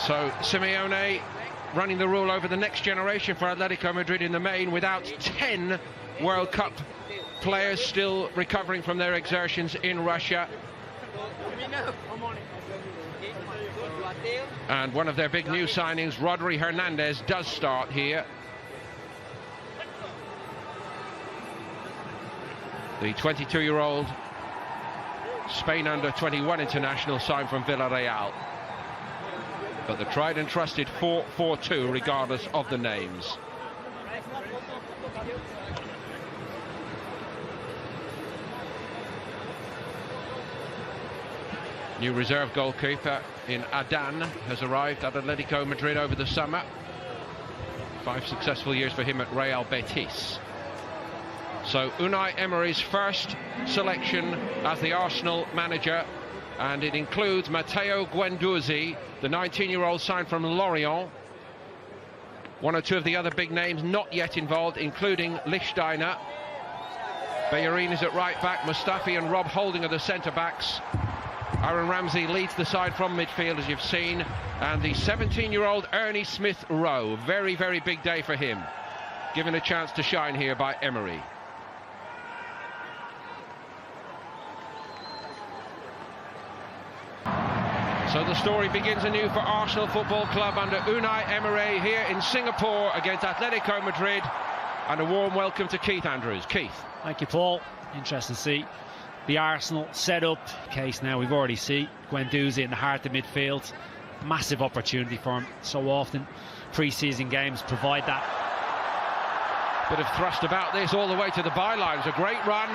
So Simeone running the rule over the next generation for Atletico Madrid in the main, without 10 World Cup players still recovering from their exertions in Russia. And one of their big new signings, Rodri Hernandez, does start here. The 22-year-old Spain under-21 international signed from Villarreal. But the tried and trusted 4-4-2 regardless of the names. New reserve goalkeeper in Adan has arrived at Atletico Madrid over the summer. 5 successful years for him at Real Betis. So Unai Emery's first selection as the Arsenal manager, and it includes Matteo Guendouzi, the 19-year-old signed from Lorient. One or two of the other big names not yet involved, including Lichtsteiner. Bellerin is at right back, Mustafi and Rob Holding are the centre-backs. Aaron Ramsey leads the side from midfield, as you've seen, and the 17-year-old Ernie Smith-Rowe, very, very big day for him, given a chance to shine here by Emery. So the story begins anew for Arsenal Football Club under Unai Emery here in Singapore against Atletico Madrid, and a warm welcome to Keith Andrews. Keith. Thank you, Paul. Interesting to see the Arsenal set-up case now. We've already seen Guendouzi in the heart of midfield. Massive opportunity for him. So often pre-season games provide that. Bit of thrust about this all the way to the bylines. A great run.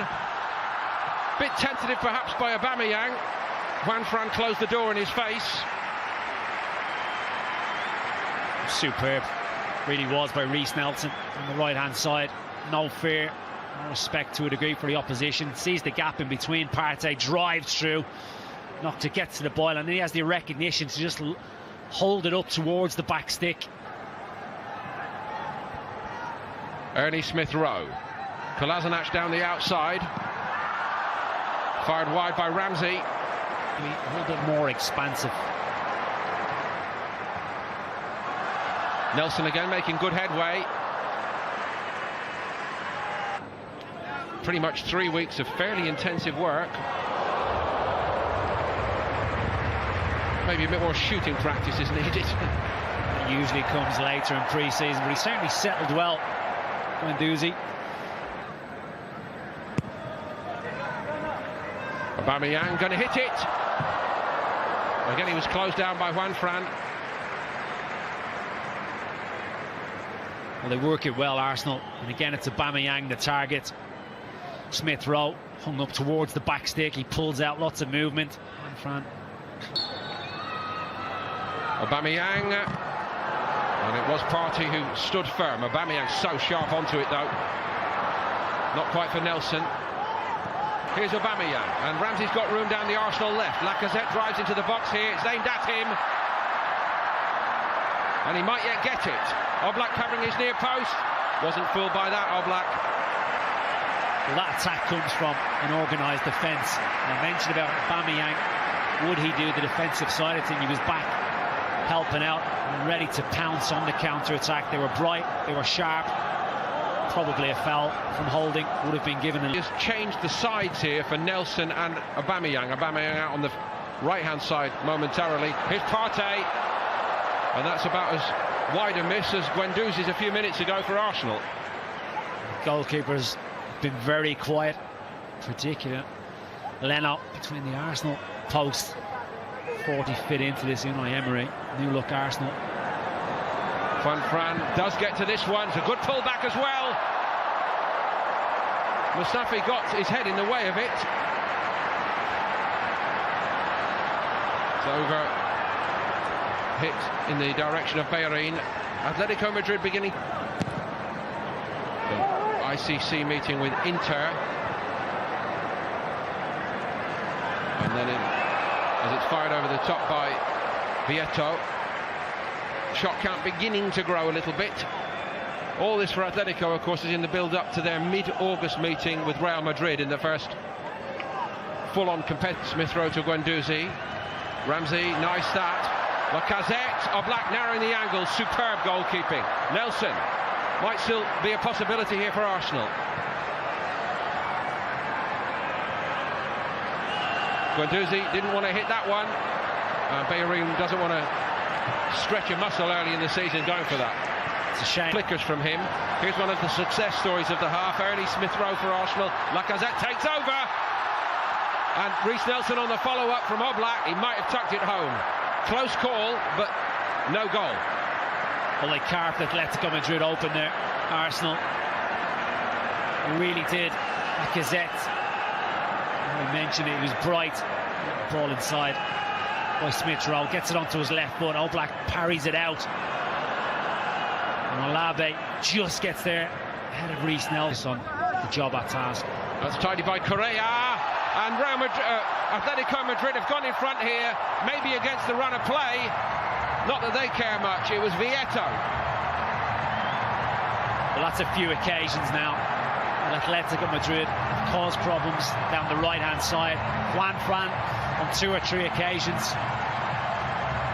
Bit tentative perhaps by Aubameyang. Juan Fran closed the door in his face. Superb. Really was by Reiss Nelson on the right-hand side. No fear. No respect to a degree for the opposition. Sees the gap in between. Partey drives through. Not to get to the ball, and then he has the recognition to just hold it up towards the back stick. Ernie Smith-Rowe. Kolasinac down the outside. Fired wide by Ramsey. A little bit more expansive. Nelson again making good headway. Pretty much 3 weeks of fairly intensive work. Maybe a bit more shooting practice is needed. It usually comes later in pre-season, but he certainly settled well. Guendouzi. Aubameyang going to hit it. Again, he was closed down by Juan Fran. Well, they work it well, Arsenal. And again, it's Aubameyang the target. Smith-Rowe hung up towards the back stick. He pulls out lots of movement. Juan Fran. Aubameyang. And it was Partey who stood firm. Aubameyang so sharp onto it, though. Not quite for Nelson. Here's Aubameyang, and Ramsey's got room down the Arsenal left. Lacazette drives into the box here. It's aimed at him. And he might yet get it. Oblak covering his near post. Wasn't fooled by that, Oblak. Well, that attack comes from an organised defence. I mentioned about Aubameyang. Would he do the defensive side of things? He was back helping out and ready to pounce on the counter-attack. They were bright, they were sharp. Probably a foul from Holding would have been given. Just changed the sides here for Nelson and Aubameyang. Aubameyang out on the right-hand side momentarily. Here's Partey. And that's about as wide a miss as Guendouzi's a few minutes ago for Arsenal. The goalkeeper's been very quiet, particularly Leno between the Arsenal posts. 40 fit into this Unai Emery. New look Arsenal. Juan Fran does get to this one. It's a good pullback as well. Mustafi got his head in the way of it. It's over. Hit in the direction of Bellerin. Atletico Madrid beginning the ICC meeting with Inter. And then as it's fired over the top by Vieto. Shot count beginning to grow a little bit. All this for Atletico, of course, is in the build-up to their mid-August meeting with Real Madrid in the first full-on competitive. Smith-Rowe to Guendouzi. Ramsey, nice start. Lacazette, Oblak narrowing the angle, superb goalkeeping. Nelson might still be a possibility here for Arsenal. Guendouzi didn't want to hit that one. Bellerin doesn't want to stretch a muscle early in the season going for that. It's a shame. Flickers from him. Here's one of the success stories of the half. Early Smith Rowe for Arsenal. Lacazette takes over. And Reiss Nelson on the follow-up from Oblak. He might have tucked it home. Close call, but no goal. Well, they carved Atletico Madrid open there, Arsenal. They really did. Lacazette, I mentioned it was bright. Ball inside by Smith Rowe. Gets it onto his left foot. Oblak parries it out. And Olabe just gets there ahead of Reiss Nelson. The job at task. That's tidied by Correa. And Atletico Madrid have gone in front here, maybe against the run of play. Not that they care much. It was Vieto. Well, that's a few occasions now. And Atletico Madrid have caused problems down the right-hand side. Juan Fran on 2 or 3 occasions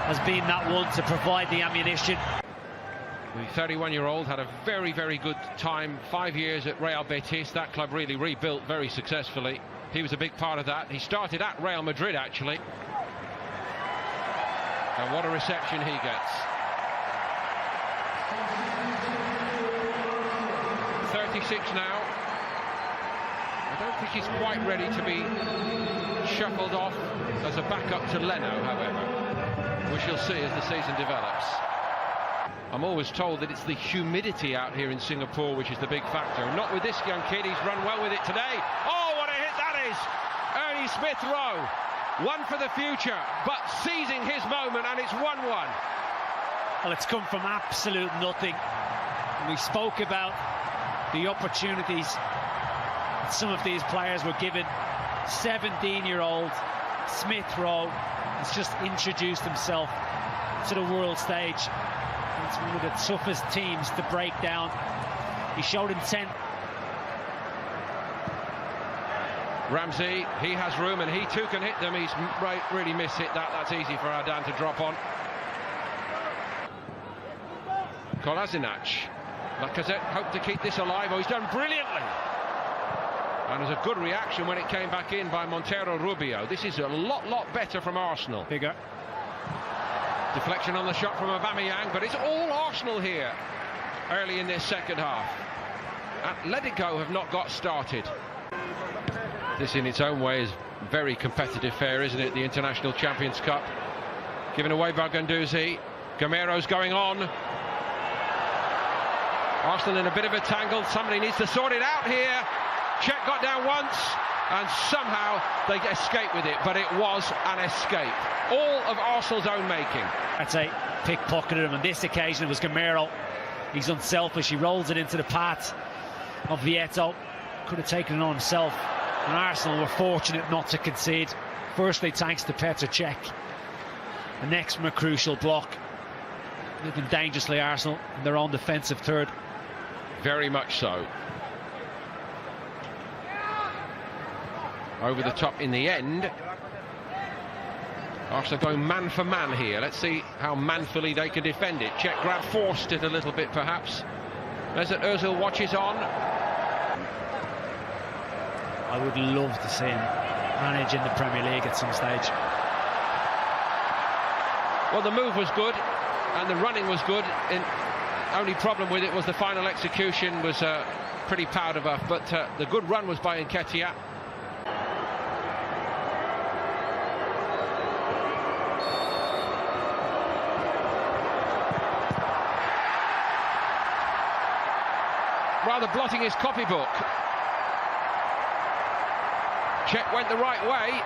has been that one to provide the ammunition. The 31-year-old had a very, very good time. 5 years at Real Betis. That club really rebuilt very successfully. He was a big part of that. He started at Real Madrid, actually. And what a reception he gets. 36 now. I don't think he's quite ready to be shuffled off as a backup to Leno, however. We shall see as the season develops. I'm always told that it's the humidity out here in Singapore which is the big factor. Not with this young kid. He's run well with it today. Oh, what a hit that is! Ernie Smith Rowe. One for the future, but seizing his moment, and it's 1-1. Well, it's come from absolute nothing. We spoke about the opportunities that some of these players were given. 17-year-old Smith Rowe has just introduced himself to the world stage. It's one of the toughest teams to break down. He showed intent. Ramsey, he has room and he too can hit them. He's really mishit that. That's easy for Adan to drop on. Kolasinac. Lacazette hoped to keep this alive. Oh, he's done brilliantly. And there's a good reaction when it came back in by Montero Rubio. This is a lot better from Arsenal. Bigger. Deflection on the shot from Aubameyang, but it's all Arsenal here early in this second half. Atletico have not got started. This in its own way is very competitive fare, isn't it? The International Champions Cup. Given away by Guendouzi. Gamero's going on. Arsenal in a bit of a tangle. Somebody needs to sort it out here. Czech got down once and somehow they escape with it, but it was an escape. All of Arsenal's own making. I'd say pickpocketed him. On this occasion it was Gamero. He's unselfish. He rolls it into the path of Vieto. Could have taken it on himself. And Arsenal were fortunate not to concede. Firstly, thanks to Petr Cech. The next from a crucial block. Looking dangerously Arsenal in their own defensive third. Very much so. Over the top in the end. Arsenal going man for man here. Let's see how manfully they can defend it. Czech grab forced it a little bit perhaps. Mesut Ozil watches on. I would love to see him manage in the Premier League at some stage. Well, the move was good and the running was good. Only problem with it was the final execution was pretty powder buff, but the good run was by Nketiah. Rather blotting his copybook. Czech went the right way.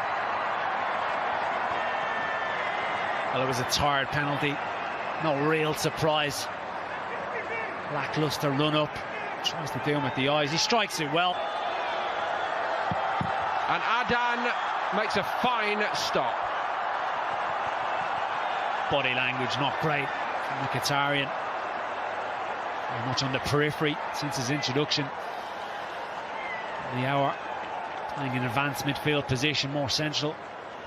Well, it was a tired penalty. No real surprise. Lackluster run up. Tries to do him with the eyes. He strikes it well. And Adan makes a fine stop. Body language not great from the Qatarian. Very much on the periphery since his introduction. The hour playing an advanced midfield position, more central.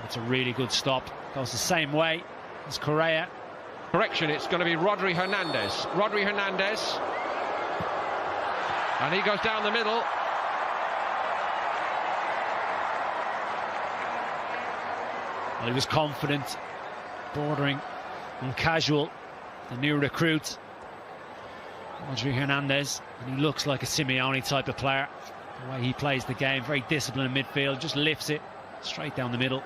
It's a really good stop. Goes the same way as Correa. Correction, it's going to be Rodri Hernandez. Rodri Hernandez. And he goes down the middle. Well, he was confident, bordering on casual, the new recruit, Rodri Hernandez, and he looks like a Simeone type of player. The way he plays the game, very disciplined in midfield, just lifts it straight down the middle.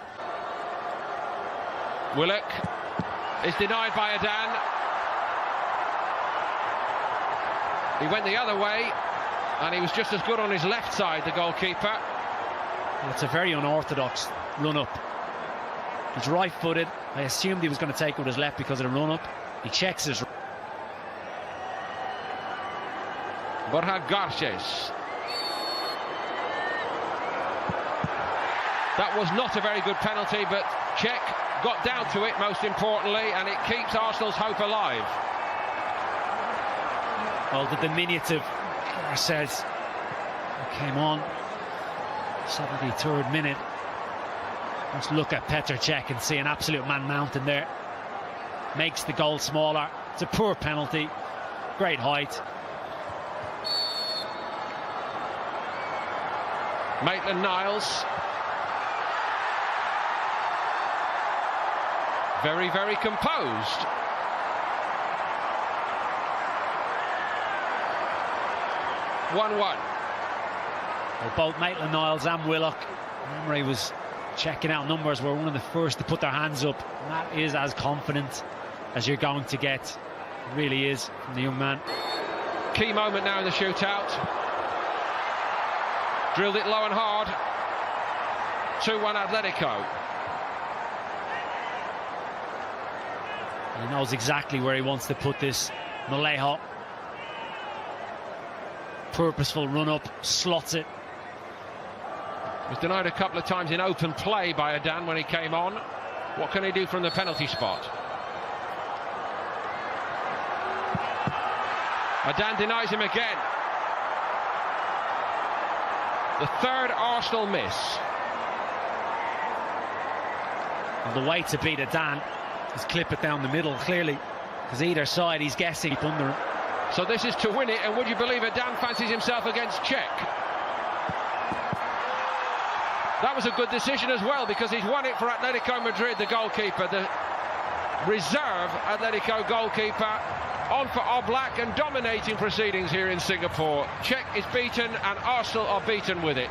Willock is denied by Adan. He went the other way, and he was just as good on his left side, the goalkeeper. Well, it's a very unorthodox run-up. He's right-footed. I assumed he was going to take it with his left because of the run-up. He checks his... Borja Garces. That was not a very good penalty, but Czech got down to it, most importantly, and it keeps Arsenal's hope alive. Well, the diminutive Garces came on 73rd minute. Let's look at Petr Cech and see an absolute man mountain there. Makes the goal smaller. It's a poor penalty. Great height. Maitland-Niles. Very, very composed. One-one. Well, both Maitland-Niles and Willock, Emery was checking out numbers, were one of the first to put their hands up. And that is as confident as you're going to get. It really is from the young man. Key moment now in the shootout. Drilled it low and hard. 2-1 Atletico. He knows exactly where he wants to put this. Malejo. Purposeful run-up, slots it. Was denied a couple of times in open play by Adan when he came on. What can he do from the penalty spot? Adan denies him again. The third Arsenal miss. And the way to beat Adan is clip it down the middle, clearly, because either side he's guessing under him. So this is to win it, and would you believe Adan fancies himself against Czech? That was a good decision as well, because he's won it for Atletico Madrid, the goalkeeper, the reserve Atletico goalkeeper, on for Oblak and dominating proceedings here in Singapore. Czech is beaten and Arsenal are beaten with it.